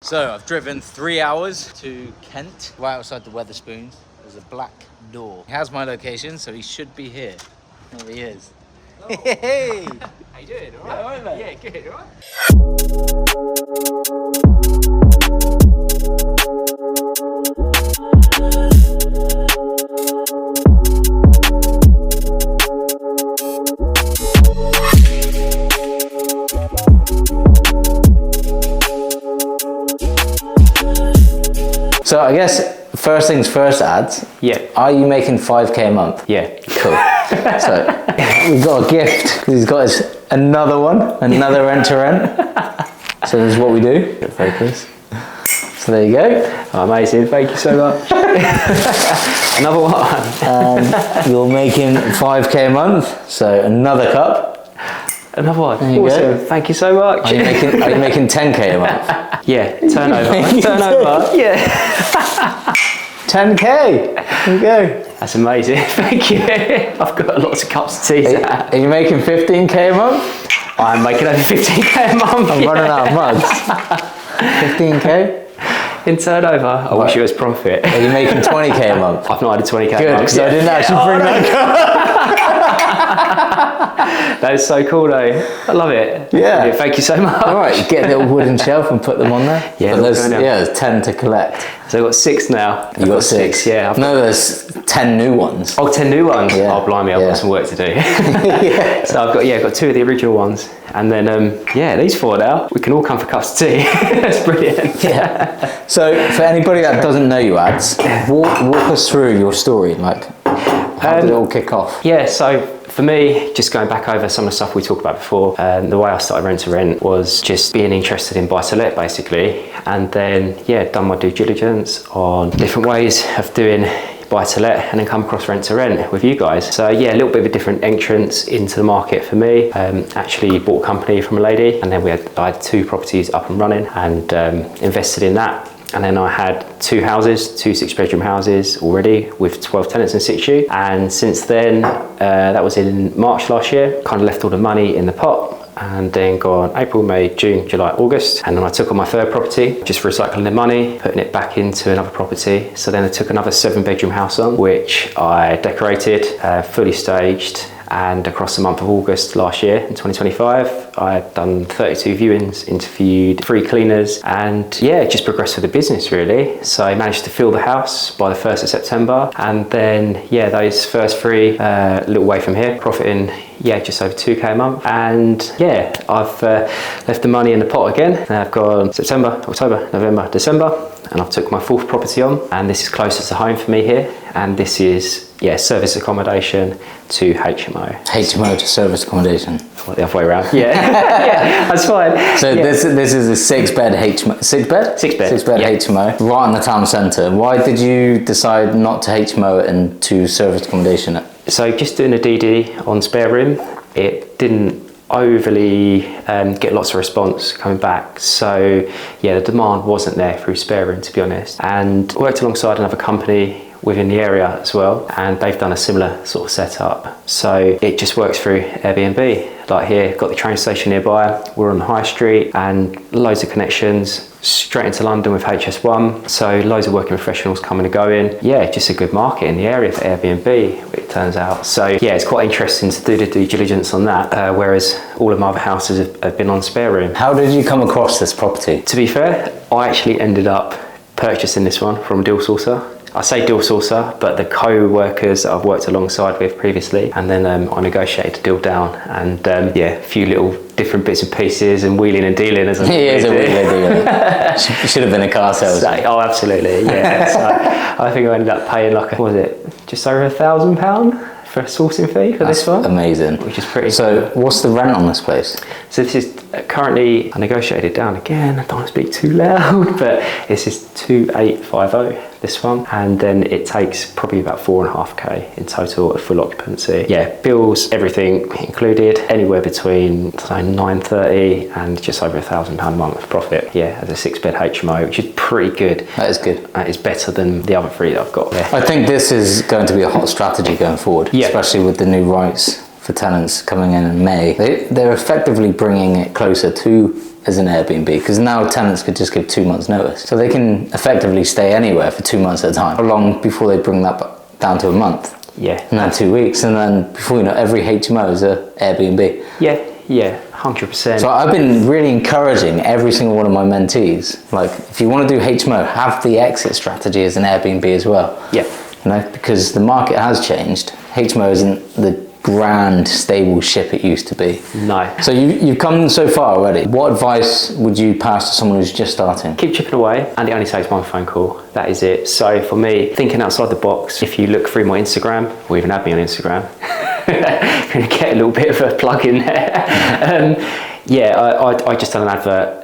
So I've driven 3 hours to Kent, right outside the Wetherspoons. There's a black door. He has my location, so he should be here. There he is. Oh. Hey! How you doing? All right? Yeah, all right, mate. Yeah, good, all right? So I guess first things first, ads. Yeah. Are you making 5k a month? Yeah. Cool. So we've got a gift because he's got another one, another rent to rent. So this is what we do. Focus. So there you go. Oh, amazing. Thank you so much. Another one. And you're making 5k a month. So another cup. Another one. There you awesome. go. Thank you so much. Are you making 10k a month? Yeah. Turnover. Turnover. Yeah. 10k. There you go. That's amazing. Thank you. I've got lots of cups of tea. Are you making 15k a month? I'm making over 15k a month. I'm running out of mugs. 15k? In turnover. I wish it was profit. Are you making 20k a month? I've not had a 20k a Good, month. because I didn't actually bring that. That is so cool though. I love it. Yeah. Thank you so much. All right, get a little wooden shelf and put them on there. Yeah, but there's 10 to collect. So I've got 6 now. You got 6? Yeah. No, there's 10 new ones. Oh, 10 new ones? Yeah. Oh, blimey, I've got some work to do. Yeah. So I've got 2 of the original ones. And then, these 4 now, we can all come for cups of tea. That's brilliant. Yeah. So for anybody that doesn't know you, ads, walk us through your story. Like, how did it all kick off? Yeah, so for me, just going back over some of the stuff we talked about before, the way I started rent to rent was just being interested in buy to let basically. And then, done my due diligence on different ways of doing buy to let and then come across rent to rent with you guys. So a little bit of a different entrance into the market for me. Actually bought a company from a lady and then I had 2 properties up and running and invested in that. And then I had 2 houses, 2 6-bedroom houses already with 12 tenants in situ. And since then, that was in March last year, kind of left all the money in the pot and then gone April, May, June, July, August. And then I took on my 3rd property, just recycling the money, putting it back into another property. So then I took another 7-bedroom house on, which I decorated, fully staged. And across the month of August last year in 2025, I had done 32 viewings, interviewed 3 cleaners and just progressed with the business really. So I managed to fill the house by the 1st of September. And then, those first 3, a little way from here, profiting just over 2k a month. And I've left the money in the pot again. And I've gone September, October, November, December, and I've took my 4th property on. And this is closer to home for me here. And this is service accommodation to HMO. HMO to service accommodation. Or the other way around. Yeah, that's fine. So this is a 6-bed HMO. 6-bed? 6-bed. 6-bed HMO, right in the town centre. Why did you decide not to HMO it and to service accommodation it? So just doing a DD on spare room, it didn't overly get lots of response coming back. So the demand wasn't there through spare room, to be honest. And worked alongside another company within the area as well, and they've done a similar sort of setup. So it just works through Airbnb. Like here, got the train station nearby, we're on the high street and loads of connections straight into London with HS1. So loads of working professionals coming and going. Just a good market in the area for Airbnb, it turns out. So it's quite interesting to do the due diligence on that, whereas all of my other houses have been on spare room. How did you come across this property? To be fair, I actually ended up purchasing this one from a deal sourcer. I say deal sourcer, but the co-workers that I've worked alongside with previously, and then I negotiated a deal down, and a few little different bits and pieces and wheeling and dealing as I It's a wheeling and dealing. Should have been a car salesman. Oh, absolutely, So I think I ended up paying just over £1,000 for a sourcing fee for this one. Amazing. Which is pretty So cool. What's the rent on this place? So this is currently, I negotiated down again, I don't want to speak too loud, but this is 2850, this one. And then it takes probably about 4.5k in total at full occupancy. Bills, everything included, anywhere between 930 and just over £1,000 a month profit. As a 6-bed HMO, which is pretty good. That is good. That is better than the other 3 that I've got there. I think this is going to be a hot strategy going forward, especially with the new rights for tenants coming in May. They're effectively bringing it closer to as an Airbnb, because now tenants could just give 2 months notice. So they can effectively stay anywhere for 2 months at a time. How long before they bring that down to a month? Yeah. And then 2 weeks, and then before you know, every HMO is a Airbnb. Yeah, 100%. So I've been really encouraging every single one of my mentees, like, if you want to do HMO, have the exit strategy as an Airbnb as well. Yeah. You know, because the market has changed. HMO isn't the grand, stable ship it used to be. No. So you've come so far already. What advice would you pass to someone who's just starting? Keep chipping away, and it only takes one phone call. That is it. So for me, thinking outside the box, if you look through my Instagram, or even add me on Instagram, going to get a little bit of a plug in there. I just done an advert,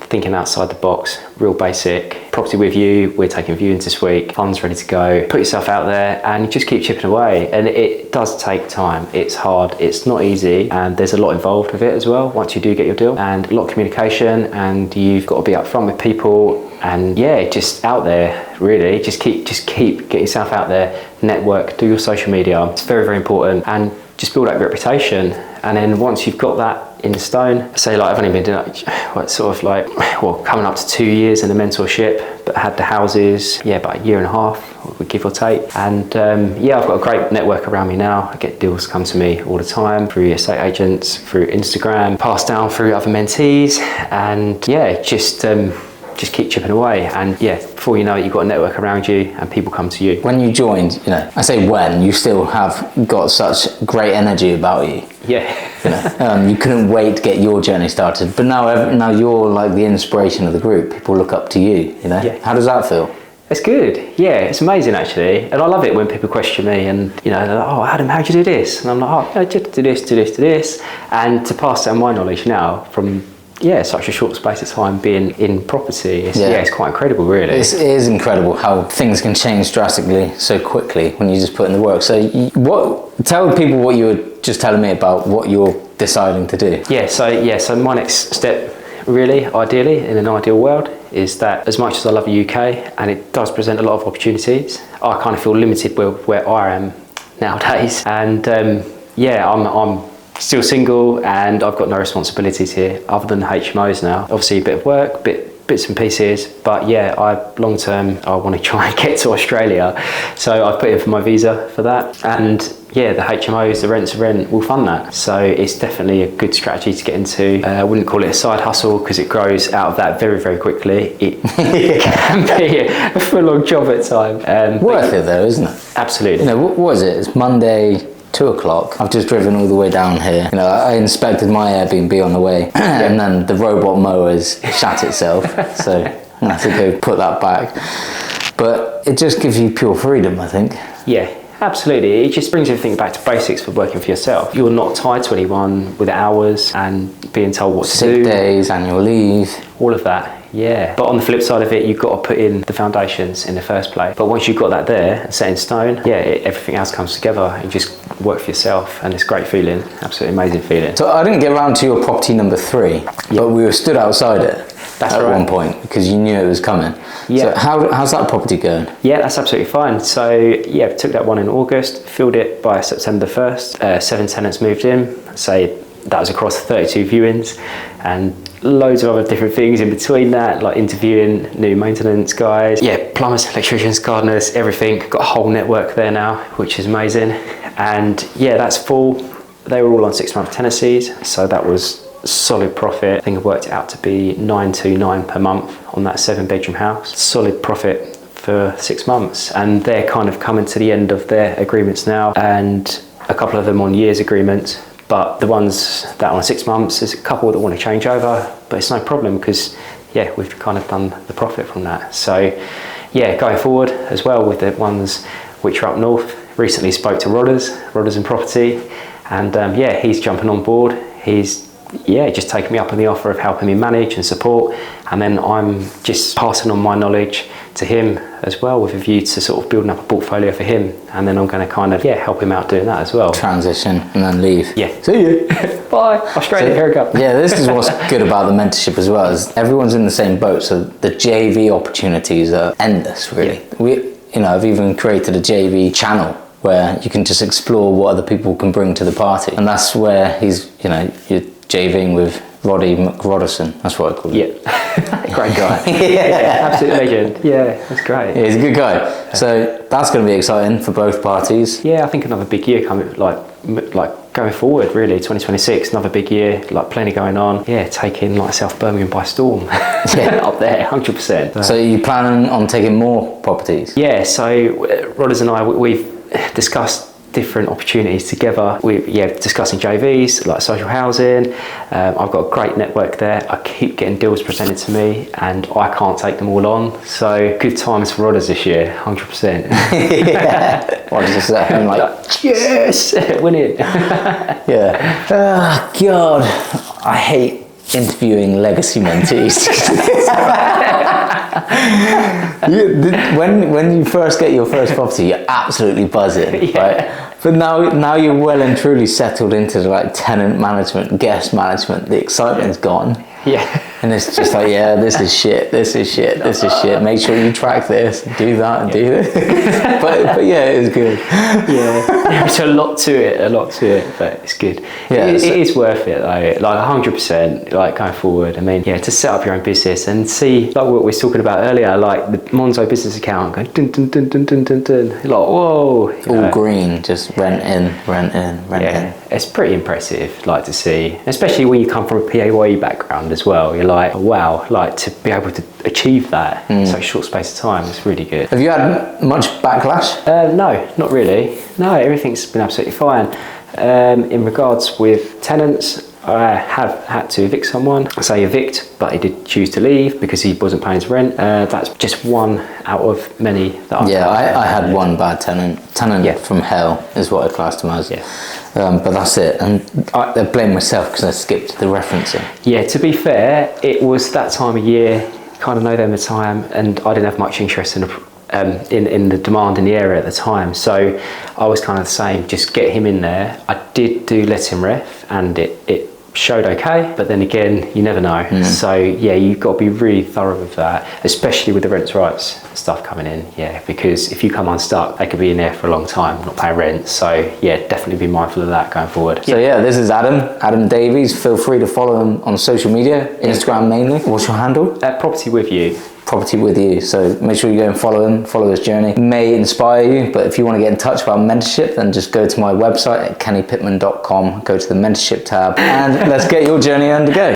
thinking outside the box, real basic. Property with you, we're taking viewings this week, funds ready to go. Put yourself out there and just keep chipping away. And it does take time. It's hard, it's not easy, and there's a lot involved with it as well once you do get your deal. And a lot of communication, and you've got to be upfront with people. And yeah, just out there, really. Just keep get yourself out there, network, do your social media. It's very, very important. And just build that reputation. And then once you've got that in stone, say like I've only been doing coming up to 2 years in the mentorship, but had the houses, about a year and a half, give or take. And I've got a great network around me now. I get deals come to me all the time through estate agents, through Instagram, passed down through other mentees, and just keep chipping away, and before you know it, you've got a network around you and people come to you. When you joined, I say when, you still have got such great energy about you. You couldn't wait to get your journey started, but now you're like the inspiration of the group. People look up to you, How does that feel? It's good. It's amazing actually, and I love it when people question me and they're like, "Oh, Adam, how'd you do this?" And I'm like, "Oh, just do this," and to pass down my knowledge now from such a short space of time being in property, it's quite incredible, really. It is incredible how things can change drastically so quickly when you just put in the work. So tell people what you were just telling me about what you're deciding to do. So my next step, really, ideally, in an ideal world, is that as much as I love the UK, and it does present a lot of opportunities, I kind of feel limited where I am nowadays. And I'm still single, and I've got no responsibilities here other than HMOs now. Obviously a bit of work, bits and pieces, but long term I want to try and get to Australia, so I've put in for my visa for that, and the HMOs, the rent to rent, will fund that. So it's definitely a good strategy to get into. I wouldn't call it a side hustle because it grows out of that very, very quickly. It can be a full-on job at times. Worth it though, isn't it? Absolutely. What was it? It's Monday, 2 o'clock. I've just driven all the way down here. I inspected my Airbnb on the way, and then the robot mowers shat itself. So I'm gonna have to go put that back. But it just gives you pure freedom, I think. Yeah, absolutely. It just brings everything back to basics for working for yourself. You're not tied to anyone with hours and being told what to do. Sick days, annual leave. All of that. Yeah, but on the flip side of it, you've got to put in the foundations in the first place. But once you've got that there, set in stone, everything else comes together and just work for yourself, and it's a great feeling, absolutely amazing feeling. So I didn't get around to your property number 3, but we were stood outside it at one point because you knew it was coming. So how's that property going? Yeah, that's absolutely fine. So we took that one in August, filled it by September 1st, 7 tenants moved in, that was across 32 viewings, and loads of other different things in between that, like interviewing new maintenance guys, plumbers, electricians, gardeners, everything. Got a whole network there now, which is amazing. And that's full. They were all on 6-month tenancies, so that was solid profit. I think it worked out to be 929 per month on that 7-bedroom house. Solid profit for 6 months, and they're kind of coming to the end of their agreements now, and a couple of them on years agreements. But the ones that are on 6 months, there's a couple that want to change over, but it's no problem because we've kind of done the profit from that. So going forward as well with the ones which are up north, recently spoke to Rodders and Property, and he's jumping on board. He's just taking me up on the offer of helping me manage and support, and then I'm just passing on my knowledge to him as well, with a view to sort of building up a portfolio for him, and then I'm going to kind of help him out doing that as well. Transition and then leave. See you. Bye. Australia, here we go. This is what's good about the mentorship as well, is everyone's in the same boat, so the JV opportunities are endless, really. I've even created a JV channel where you can just explore what other people can bring to the party, and that's where you're JVing with Roddy McRodderson, that's what I call him. Yeah, great guy. Yeah, absolute legend. Yeah, that's great. Yeah, he's a good guy. So that's going to be exciting for both parties. Yeah, I think another big year coming, like going forward, really. 2026, another big year, like plenty going on. Yeah, taking like South Birmingham by storm. Up there, 100%. So you planning on taking more properties? Yeah, so Rodders and I, we've discussed different opportunities together. We're discussing JVs, like social housing. I've got a great network there. I keep getting deals presented to me and I can't take them all on. So good times for Rodders this year, 100%. Yeah. What does it say? I'm like, yes, winning. Yeah. Oh, God. I hate interviewing legacy mentees. when you first get your first property, you're absolutely buzzing, right? But now you're well and truly settled into like tenant management, guest management. The excitement's gone. Yeah. And it's just like, yeah, this is shit, this is shit, this is shit. Make sure you track this, do that, and do this. but yeah, it is good. Yeah, there's a lot to it, but it's good. Yeah, it is worth it though, like 100%, like going forward. I mean, yeah, to set up your own business and see, like what we were talking about earlier, like the Monzo business account going dun dun dun dun dun dun dun, like whoa. All green, just rent in, rent in. It's pretty impressive, like to see, especially when you come from a PAYE background as well. You're like, wow, like to be able to achieve that in such a short space of time is really good. Have you had much backlash? No, not really. No, everything's been absolutely fine. In regards with tenants, I have had to evict someone. I say evict, but he did choose to leave because he wasn't paying his rent. That's just one out of many that I've had. I had one bad tenant. From hell is what I classed him as. Yeah. But that's it. And I blame myself because I skipped the referencing. Yeah, to be fair, it was that time of year, kind of know them at the time, and I didn't have much interest in the demand in the area at the time. So I was kind of the same, just get him in there. I did do let him ref and it showed okay, but then again, you never know. So yeah, you've got to be really thorough with that, especially with the rents rights stuff coming in. Yeah, because if you come unstuck, they could be in there for a long time, not paying rent. So yeah, definitely be mindful of that going forward. So yeah, this is Adam Davies. Feel free to follow him on social media, Instagram mainly. What's your handle? Property with you. Property with you. So make sure you go and follow him, follow his journey. It may inspire you, but if you want to get in touch about mentorship, then just go to my website at kennypitman.com, go to the mentorship tab, and let's get your journey underway.